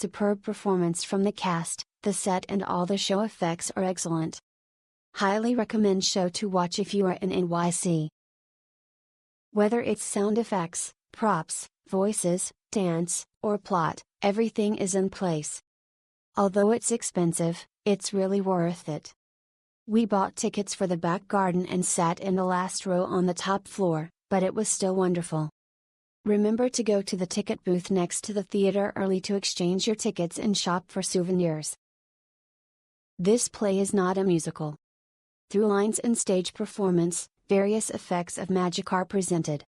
Superb performance from the cast, the set and all the show effects are excellent. Highly recommend show to watch if you are in NYC. Whether it's sound effects, props, voices, dance, or plot, everything is in place. Although it's expensive, it's really worth it. We bought tickets for the back garden and sat in the last row on the top floor, but it was still wonderful. Remember to go to the ticket booth next to the theater early to exchange your tickets and shop for souvenirs. This play is not a musical. Through lines and stage performance, various effects of magic are presented.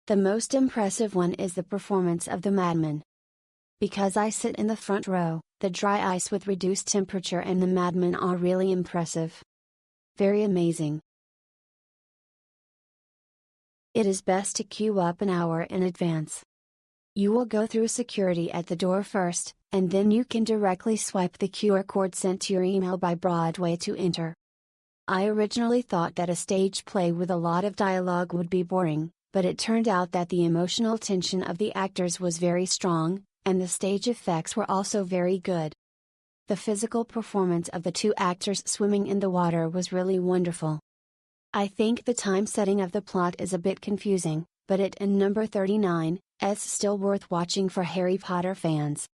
The most impressive one is the performance of the madman. Because I sit in the front row, the dry ice with reduced temperature and the madman are really impressive. Very amazing. It is best to queue up an hour in advance. You will go through security at the door first, and then you can directly swipe the QR code sent to your email by Broadway to enter. I originally thought that a stage play with a lot of dialogue would be boring, but it turned out that the emotional tension of the actors was very strong, and the stage effects were also very good. The physical performance of the two actors swimming in the water was really wonderful. I think the time setting of the plot is a bit confusing, but it and number 39 is still worth watching for Harry Potter fans.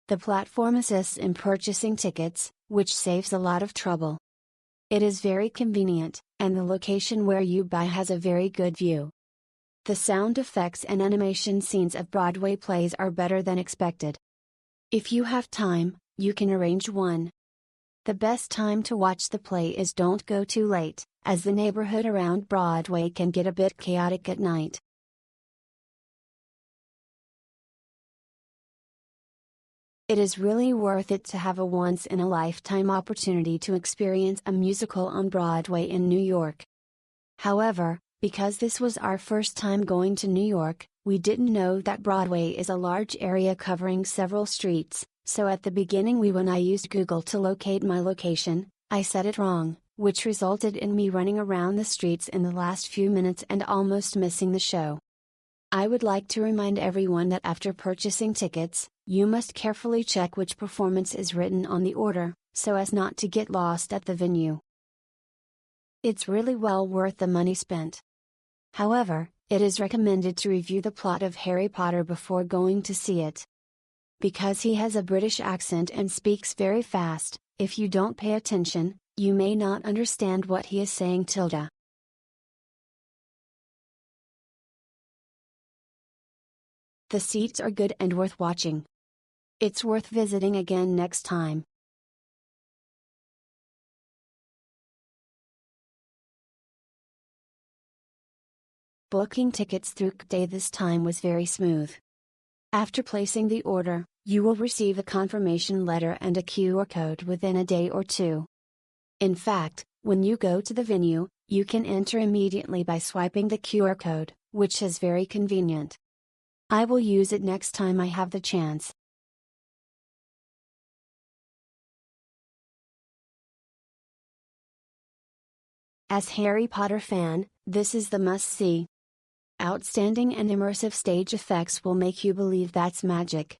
The platform assists in purchasing tickets, which saves a lot of trouble. It is very convenient, and the location where you buy has a very good view. The sound effects and animation scenes of Broadway plays are better than expected. If you have time, you can arrange one. The best time to watch the play is don't go too late, as the neighborhood around Broadway can get a bit chaotic at night. It is really worth it to have a once-in-a-lifetime opportunity to experience a musical on Broadway in New York. However, because this was our first time going to New York, we didn't know that Broadway is a large area covering several streets, so at the beginning when I used Google to locate my location, I said it wrong, which resulted in me running around the streets in the last few minutes and almost missing the show. I would like to remind everyone that after purchasing tickets, you must carefully check which performance is written on the order, so as not to get lost at the venue. It's really well worth the money spent. However, it is recommended to review the plot of Harry Potter before going to see it. Because he has a British accent and speaks very fast, if you don't pay attention, you may not understand what he is saying. The seats are good and worth watching. It's worth visiting again next time. Booking tickets through Day this time was very smooth. After placing the order, you will receive a confirmation letter and a QR code within a day or two. In fact, when you go to the venue, you can enter immediately by swiping the QR code, which is very convenient. I will use it next time I have the chance. As Harry Potter fan, this is the must-see. Outstanding and immersive stage effects will make you believe that's magic.